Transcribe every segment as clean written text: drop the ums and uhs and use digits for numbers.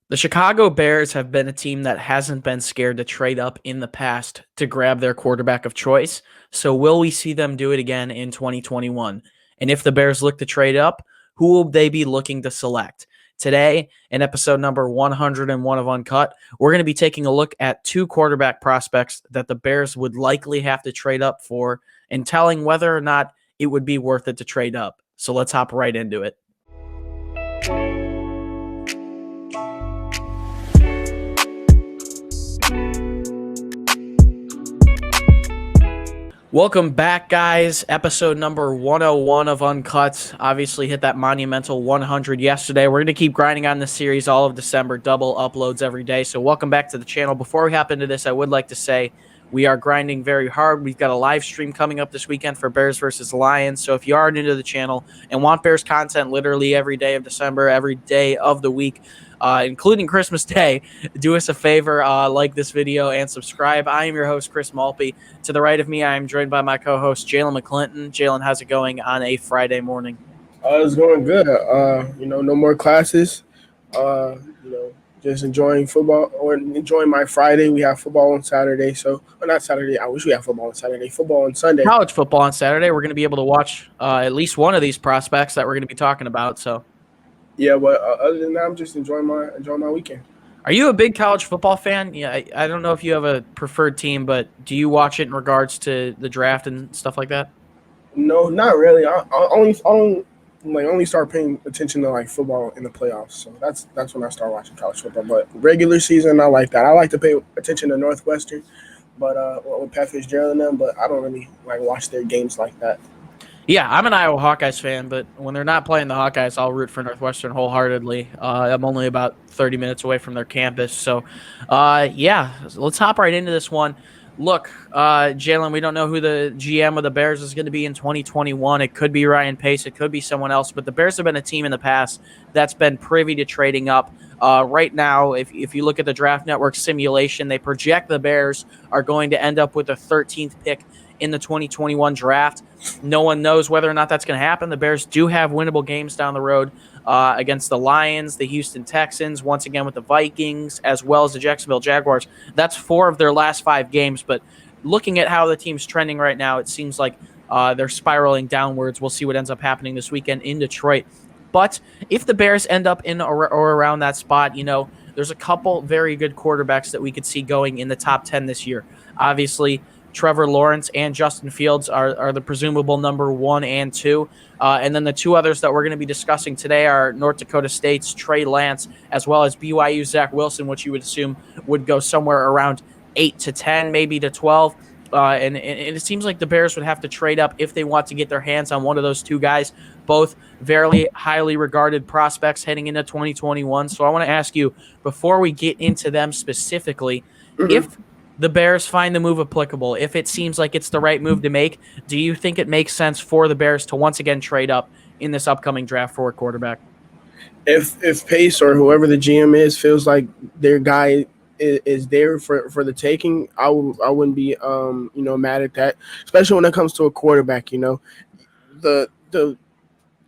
The Chicago Bears have been a team that hasn't been scared to trade up in the past to grab their quarterback of choice. So will we see them do it again in 2021? And if the Bears look to trade up, who will they be looking to select? Today, in episode number 101 of Uncut, we're going to be taking a look at two quarterback prospects that the Bears would likely have to trade up for and telling whether or not it would be worth it to trade up. So let's hop right into it. Welcome back, guys. Episode number 101 of Uncut. Obviously hit that monumental 100 yesterday. We're going to keep grinding on this series all of December, double uploads every day. So welcome back to the channel. Before we hop into this, I would like to say we are grinding very hard. We've got a live stream coming up this weekend for Bears versus Lions. So if you are new to the channel and want Bears content literally every day of December, every day of the week, including Christmas Day, do us a favor, like this video and subscribe. I am your host, Chris Malpe. To the right of me, I am joined by my co-host, Jaylen McClinton. Jaylen, how's it going on a Friday morning? It's going good. No more classes. Just enjoying football or enjoying my Friday. We have football on Saturday. Not Saturday. I wish we had football on Saturday. Football on Sunday. College football on Saturday. We're going to be able to watch at least one of these prospects that we're going to be talking about. So, yeah, but other than that, I'm just enjoying my weekend. Are you a big college football fan? Yeah, I don't know if you have a preferred team, but do you watch it in regards to the draft and stuff like that? No, not really. I only start paying attention to like football in the playoffs. So that's when I start watching college football. But regular season, I like that. I like to pay attention to Northwestern, but with Pat Fitzgerald and them. But I don't really like watch their games like that. Yeah, I'm an Iowa Hawkeyes fan, but when they're not playing the Hawkeyes, I'll root for Northwestern wholeheartedly. I'm only about 30 minutes away from their campus. So, let's hop right into this one. Look, Jaylen, we don't know who the GM of the Bears is going to be in 2021. It could be Ryan Pace. It could be someone else. But the Bears have been a team in the past that's been privy to trading up. Right now, if you look at the Draft Network simulation, they project the Bears are going to end up with the 13th pick in the 2021 draft. No one knows whether or not that's going to happen. The Bears do have winnable games down the road against the Lions, the Houston Texans, once again with the Vikings, as well as the Jacksonville Jaguars. That's 4 of their last 5 games. But looking at how the team's trending right now, it seems like they're spiraling downwards. We'll see what ends up happening this weekend in Detroit. But if the Bears end up in or around that spot, there's a couple very good quarterbacks that we could see going in the top 10 this year. Obviously, Trevor Lawrence and Justin Fields are the presumable number 1 and 2. And then the 2 others that we're going to be discussing today are North Dakota State's Trey Lance, as well as BYU Zack Wilson, which you would assume would go somewhere around 8 to 10, maybe to 12. And it seems like the Bears would have to trade up if they want to get their hands on one of those 2 guys, both very highly regarded prospects heading into 2021. So I want to ask you, before we get into them specifically, if the Bears find the move applicable, if it seems like it's the right move to make, do you think it makes sense for the Bears to once again trade up in this upcoming draft for a quarterback? If Pace or whoever the GM is feels like their guy is there for the taking, I wouldn't be mad at that, especially when it comes to a quarterback. The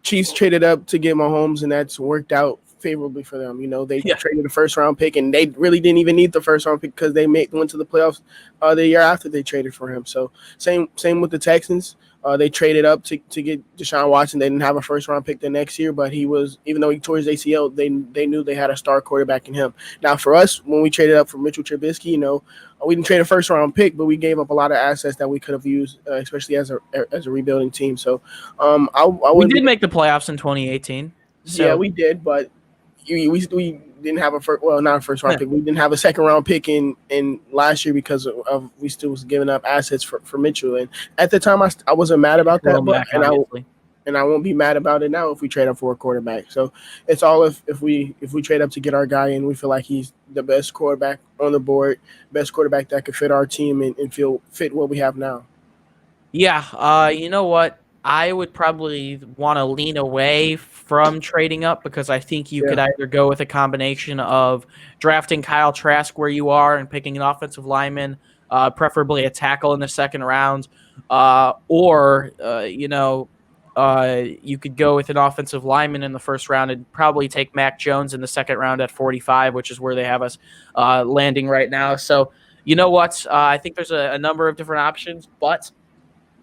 Chiefs traded up to get Mahomes, and that's worked out favorably for them. They traded the first round pick, and they really didn't even need the first round pick because they went to the playoffs the year after they traded for him. So same with the Texans. They traded up to get Deshaun Watson. They didn't have a first round pick the next year, but even though he tore his ACL, they knew they had a star quarterback in him. Now for us, when we traded up for Mitchell Trubisky, we didn't trade a first round pick, but we gave up a lot of assets that we could have used, especially as a rebuilding team. So we did make the playoffs in 2018. So. Yeah, we did, but we didn't have not a first round pick. We didn't have a second round pick in last year because of we still was giving up assets for Mitchell. And at the time, I wasn't mad about that, and I won't be mad about it now if we trade up for a quarterback. So it's all if we trade up to get our guy and we feel like he's the best quarterback on the board, best quarterback that could fit our team and fit what we have now. Yeah, you know what? I would probably want to lean away from trading up because I think you could either go with a combination of drafting Kyle Trask where you are and picking an offensive lineman, preferably a tackle in the second round, or You could go with an offensive lineman in the first round and probably take Mac Jones in the second round at 45, which is where they have us landing right now. So, you know what? I think there's a number of different options, but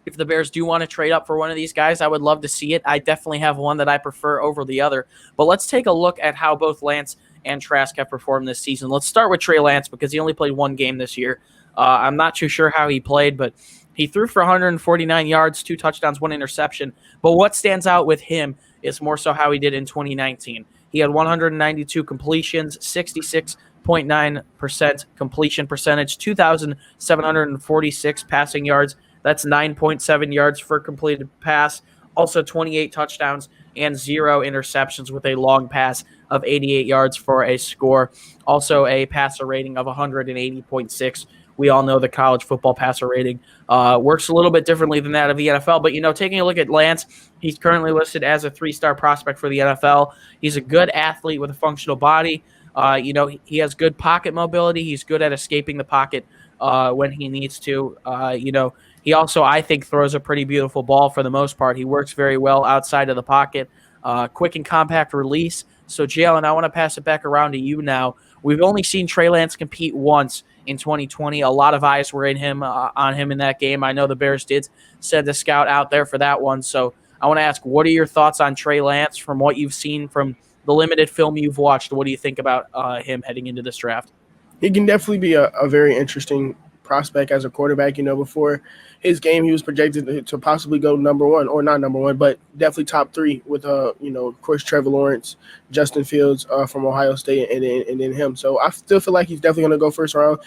if the Bears do want to trade up for one of these guys, I would love to see it. I definitely have one that I prefer over the other. But let's take a look at how both Lance and Trask have performed this season. Let's start with Trey Lance because he only played one game this year. I'm not too sure how he played, but he threw for 149 yards, 2 touchdowns, 1 interception. But what stands out with him is more so how he did in 2019. He had 192 completions, 66.9% completion percentage, 2,746 passing yards. That's 9.7 yards for completed pass. Also 28 touchdowns and 0 interceptions with a long pass of 88 yards for a score. Also a passer rating of 180.6. We all know the college football passer rating works a little bit differently than that of the NFL. But, taking a look at Lance, he's currently listed as a 3-star prospect for the NFL. He's a good athlete with a functional body. He has good pocket mobility. He's good at escaping the pocket when he needs to. He also, I think, throws a pretty beautiful ball for the most part. He works very well outside of the pocket. Quick and compact release. So, Jaylen, I want to pass it back around to you now. We've only seen Trey Lance compete once in 2020. A lot of eyes were on him in that game. I know the Bears did send a scout out there for that one. So I want to ask, what are your thoughts on Trey Lance from what you've seen from the limited film you've watched? What do you think about him heading into this draft? He can definitely be a very interesting prospect as a quarterback. Before his game, he was projected to possibly go number 1, or not number 1, but definitely top 3 with, of course, Trevor Lawrence, Justin Fields from Ohio State, and then him. So I still feel like he's definitely going to go first round.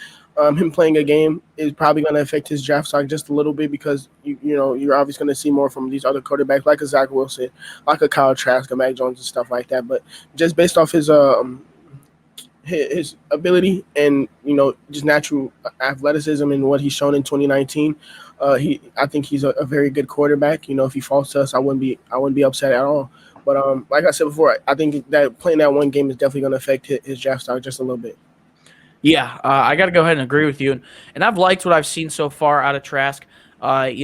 Him playing a game is probably going to affect his draft stock just a little bit because, you're obviously going to see more from these other quarterbacks like a Zack Wilson, like a Kyle Trask, a Mac Jones and stuff like that. But just based off his ability and just natural athleticism and what he's shown in 2019, I think he's a very good quarterback. If he falls to us, I wouldn't be upset at all. But like I said before, I think that playing that one game is definitely going to affect his draft stock just a little bit. Yeah, I got to go ahead and agree with you, and I've liked what I've seen so far out of Trask. Lance.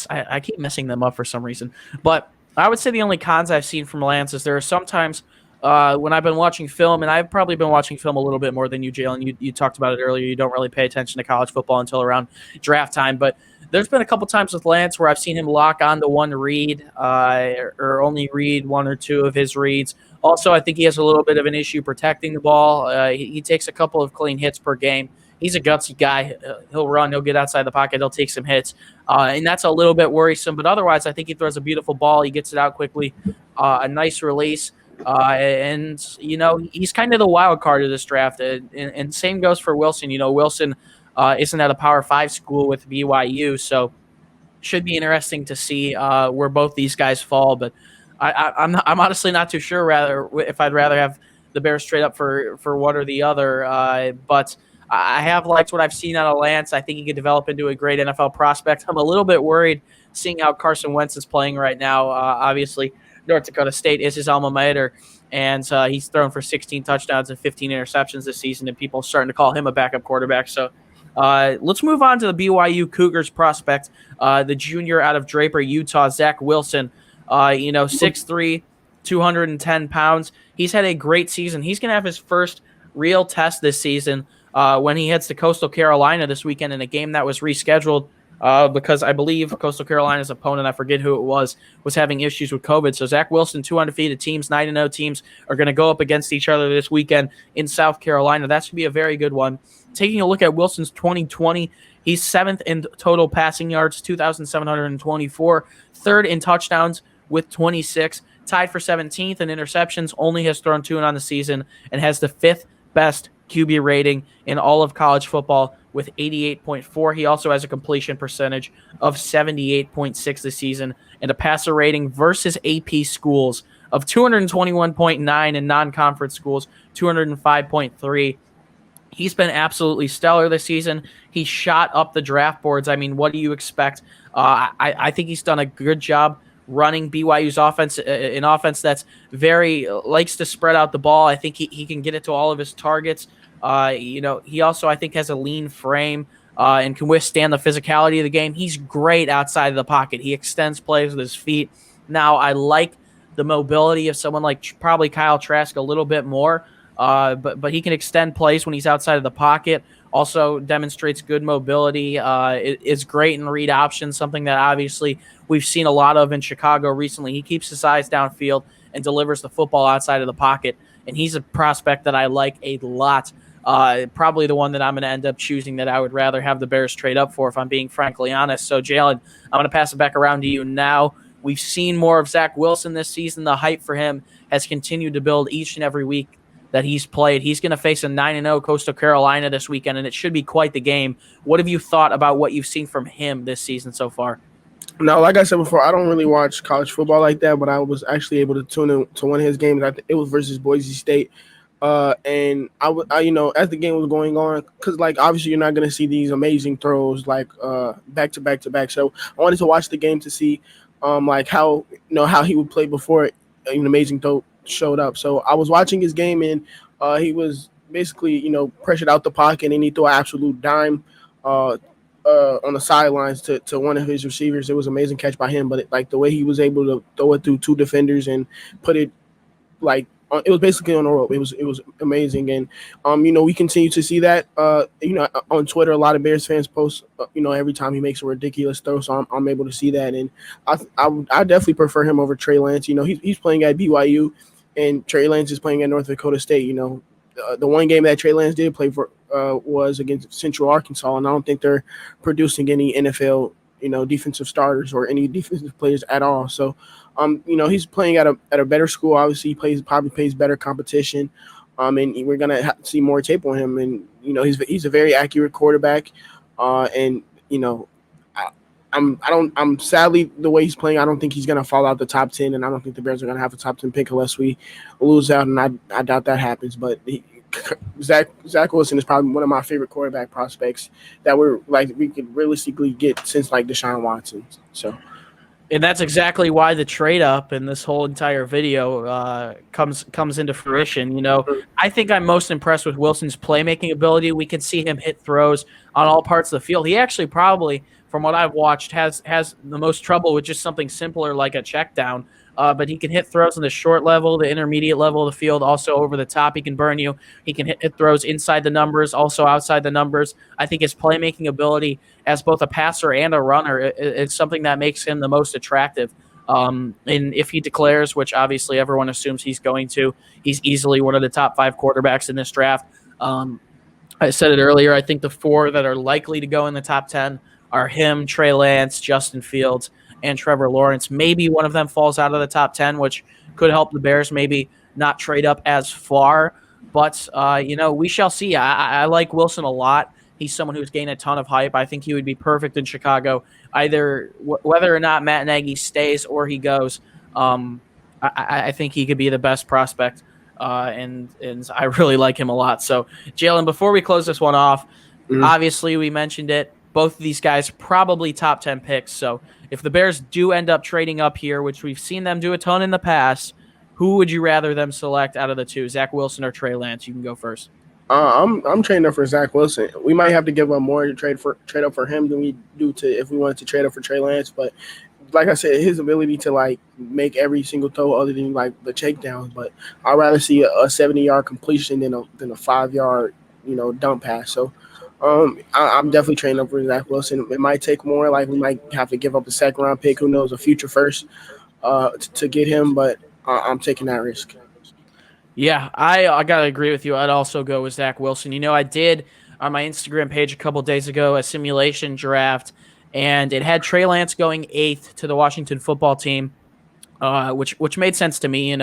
I keep messing them up for some reason, but I would say the only cons I've seen from Lance is there are sometimes when I've been watching film, and I've probably been watching film a little bit more than you, Jaylen. You talked about it earlier. You don't really pay attention to college football until around draft time, but there's been a couple times with Lance where I've seen him lock on to one read or only read 1 or 2 of his reads. Also, I think he has a little bit of an issue protecting the ball. He takes a couple of clean hits per game. He's a gutsy guy. He'll run. He'll get outside the pocket. He'll take some hits. And that's a little bit worrisome. But otherwise, I think he throws a beautiful ball. He gets it out quickly. A nice release. And he's kind of the wild card of this draft. And same goes for Wilson. Wilson isn't at a Power 5 school with BYU. So should be interesting to see where both these guys fall. But I'm honestly not too sure if I'd rather have the Bears trade up for one or the other. But I have liked what I've seen out of Lance. I think he could develop into a great NFL prospect. I'm a little bit worried seeing how Carson Wentz is playing right now. Obviously, North Dakota State is his alma mater, and he's thrown for 16 touchdowns and 15 interceptions this season, and people are starting to call him a backup quarterback. So let's move on to the BYU Cougars prospect, the junior out of Draper, Utah, Zack Wilson. 6'3", 210 pounds. He's had a great season. He's going to have his first real test this season when he heads to Coastal Carolina this weekend in a game that was rescheduled because I believe Coastal Carolina's opponent, I forget who it was having issues with COVID. So Zack Wilson, 2 undefeated teams, 9-0 teams are going to go up against each other this weekend in South Carolina. That should be a very good one. Taking a look at Wilson's 2020, he's 7th in total passing yards, 2,724, 3rd in touchdowns with 26, tied for 17th in interceptions, only has thrown 2 on the season, and has the 5th best QB rating in all of college football with 88.4. He also has a completion percentage of 78.6 this season and a passer rating versus AP schools of 221.9 and non-conference schools, 205.3. He's been absolutely stellar this season. He shot up the draft boards. I mean, what do you expect? I think he's done a good job running BYU's offense, an offense that's very likes to spread out the ball. I think he can get it to all of his targets. He also, I think, has a lean frame. and can withstand the physicality of the game. He's great outside of the pocket. He extends plays with his feet. Now, I like the mobility of someone like probably Kyle Trask a little bit more, but he can extend plays when he's outside of the pocket. Also demonstrates good mobility. Is great in read options, something that obviously we've seen a lot of in Chicago recently. He keeps his eyes downfield and delivers the football outside of the pocket, and he's a prospect that I like a lot. Probably the one that I'm going to end up choosing that I would rather have the Bears trade up for, if I'm being frankly honest. So, Jaylen, I'm going to pass it back around to you now. We've seen more of Zach Wilson this season. The hype for him has continued to build each and every week that he's played. He's going to face a 9-0 Coastal Carolina this weekend, and it should be quite the game. What have you thought about what you've seen from him this season so far? Now, like I said before, I don't really watch college football like that, but I was actually able to tune in to one of his games. It was versus Boise State. And I, you know, as the game was going on, because like obviously you're not going to see these amazing throws like back to back to back. So I wanted to watch the game to see like how how he would play before an amazing throw showed up. So I was watching his game, and he was basically pressured out the pocket, and he threw an absolute dime on the sidelines to one of his receivers. It was an amazing catch by him, but like the way he was able to throw it through two defenders and put it like it was basically on the rope. It was amazing, and we continue to see that. On Twitter, a lot of Bears fans post every time he makes a ridiculous throw, so I'm able to see that, and I definitely prefer him over Trey Lance. He's playing at BYU, and Trey Lance is playing at North Dakota State. The one game that Trey Lance did play for was against Central Arkansas, and I don't think they're producing any NFL defensive starters or any defensive players at all. So he's playing at a better school. Obviously, he probably plays better competition, and we're gonna see more tape on him. And he's a very accurate quarterback, and I'm sadly the way he's playing. I don't think he's gonna fall out the top 10, and I don't think the Bears are gonna have a top 10 pick unless we lose out, and I doubt that happens. But Zach Wilson is probably one of my favorite quarterback prospects that we could realistically get since like Deshaun Watson. So. And that's exactly why the trade up and this whole entire video comes into fruition. I think I'm most impressed with Wilson's playmaking ability. We can see him hit throws on all parts of the field. He actually probably, from what I've watched, has the most trouble with just something simpler like a check down. But he can hit throws in the short level, the intermediate level of the field, also over the top. He can burn you. He can hit throws inside the numbers, also outside the numbers. I think his playmaking ability as both a passer and a runner is something that makes him the most attractive. And if he declares, which obviously everyone assumes he's going to, he's easily one of the top 5 quarterbacks in this draft. I said it earlier. I think the 4 that are likely to go in the top 10 are him, Trey Lance, Justin Fields, and Trevor Lawrence. Maybe one of them falls out of the top 10, which could help the Bears maybe not trade up as far. But, we shall see. I like Wilson a lot. He's someone who's gained a ton of hype. I think he would be perfect in Chicago, either whether or not Matt Nagy stays or he goes. I think he could be the best prospect, and I really like him a lot. So, Jaylen, before we close this one off, obviously we mentioned it. Both of these guys probably top 10 picks. So if the Bears do end up trading up here, which we've seen them do a ton in the past, who would you rather them select out of the 2, Zach Wilson or Trey Lance? You can go first. I'm trading up for Zach Wilson. We might have to give up more to trade up for him than we do if we wanted to trade up for Trey Lance. But like I said, his ability to like make every single throw other than like the takedowns. But I'd rather see a 70-yard completion than a 5-yard dump pass. So. I'm definitely trading up for Zach Wilson. It might take more. Like we might have to give up a 2nd-round pick. Who knows? A future first to get him. But I'm taking that risk. Yeah, I gotta agree with you. I'd also go with Zach Wilson. I did on my Instagram page a couple days ago a simulation draft, and it had Trey Lance going 8th to the Washington football team. Which made sense to me.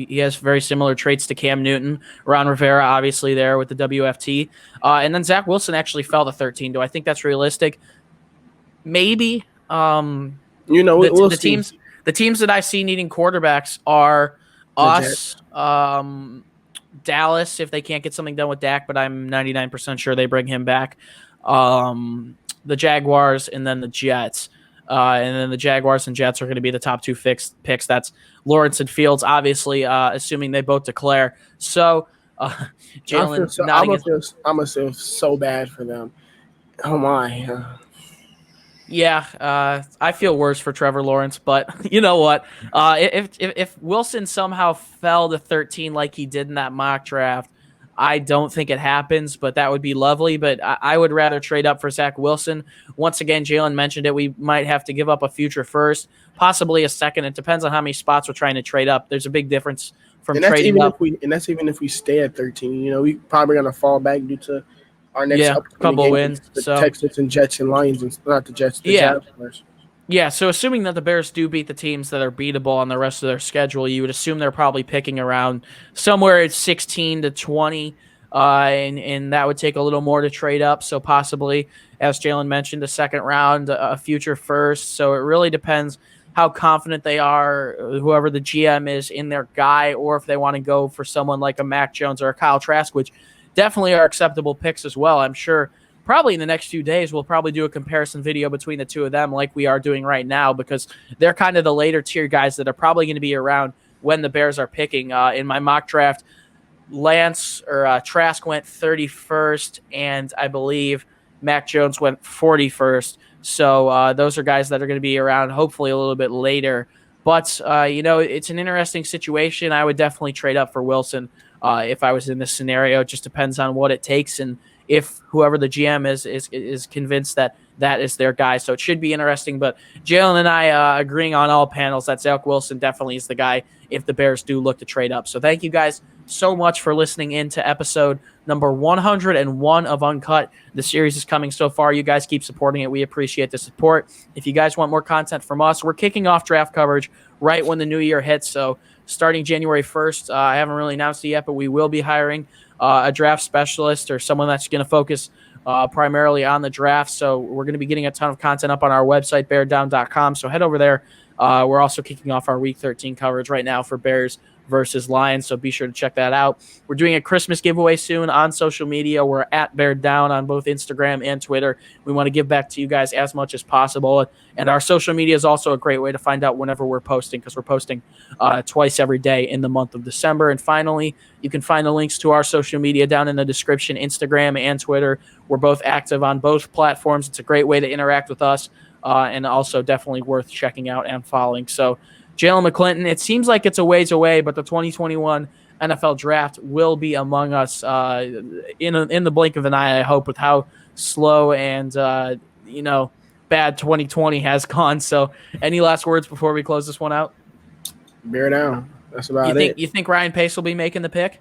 He has very similar traits to Cam Newton. Ron Rivera, obviously, there with the WFT. And then Zach Wilson actually fell to 13. Do I think that's realistic? Maybe. We'll see. The teams that I see needing quarterbacks are us, Dallas, if they can't get something done with Dak, but I'm 99% sure they bring him back. The Jaguars, and then the Jets. And then the Jaguars and Jets are going to be the top 2 picks. That's Lawrence and Fields, obviously, assuming they both declare. So, Jaylen, I'm going to feel so bad for them. Oh my. Yeah, I feel worse for Trevor Lawrence, but you know what? If Wilson somehow fell to 13 like he did in that mock draft, I don't think it happens, but that would be lovely. But I would rather trade up for Zach Wilson. Once again, Jaylen mentioned it. We might have to give up a future first, possibly a second. It depends on how many spots we're trying to trade up. There's a big difference from And that's trading even up. if we stay at 13. You know, we probably gonna fall back due to our next Yeah, upcoming couple game wins. against the So Texans and Jets and Lions, and not the Jets, the yeah, Jaguars. Yeah, so assuming that the Bears do beat the teams that are beatable on the rest of their schedule, you would assume they're probably picking around somewhere at 16 to 20, and that would take a little more to trade up. So possibly, as Jaylen mentioned, a second round, a future first. So it really depends how confident they are, whoever the GM is in their guy, or if they want to go for someone like a Mac Jones or a Kyle Trask, which definitely are acceptable picks as well. I'm sure probably in the next few days, we'll probably do a comparison video between the two of them like we are doing right now, because they're kind of the later tier guys that are probably going to be around when the Bears are picking. In my mock draft, Trask went 31st, and I believe Mac Jones went 41st. So those are guys that are going to be around hopefully a little bit later. But, it's an interesting situation. I would definitely trade up for Wilson if I was in this scenario. It just depends on what it takes and if whoever the GM is convinced that that is their guy. So it should be interesting. But Jaylen and I agreeing on all panels that Zach Wilson definitely is the guy if the Bears do look to trade up. So thank you guys so much for listening in to episode number 101 of Uncut. The series is coming so far. You guys keep supporting it. We appreciate the support. If you guys want more content from us, we're kicking off draft coverage right when the new year hits. So starting January 1st, I haven't really announced it yet, but we will be hiring a draft specialist or someone that's going to focus primarily on the draft. So we're going to be getting a ton of content up on our website, bearddown.com. So head over there. We're also kicking off our Week 13 coverage right now for Bears versus Lions, so be sure to check that out. We're doing a Christmas giveaway soon on social media. We're at Beared Down on both Instagram and Twitter. We want to give back to you guys as much as possible, and our social media is also a great way to find out whenever we're posting, because we're posting twice every day in the month of December. And finally, you can find the links to our social media down in the description, Instagram and Twitter. We're both active on both platforms. It's a great way to interact with us, and also definitely worth checking out and following. So Jaylen McClinton, it seems like it's a ways away, but the 2021 NFL Draft will be among us in the blink of an eye, I hope, with how slow and, bad 2020 has gone. So any last words before we close this one out? Bear down. That's about it. You think Ryan Pace will be making the pick?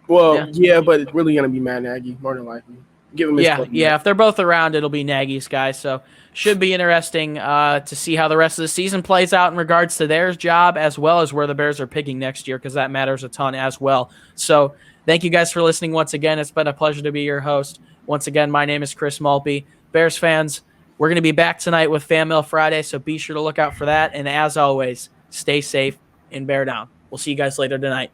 Well, yeah, but it's really going to be Matt Nagy, more than likely. Give him his yeah. If they're both around, it'll be Nagy's guy. So should be interesting to see how the rest of the season plays out in regards to their job, as well as where the Bears are picking next year, because that matters a ton as well. So thank you guys for listening once again. It's been a pleasure to be your host. Once again, my name is Chris Malpe. Bears fans, we're going to be back tonight with Fan Mail Friday, so be sure to look out for that. And as always, stay safe and bear down. We'll see you guys later tonight.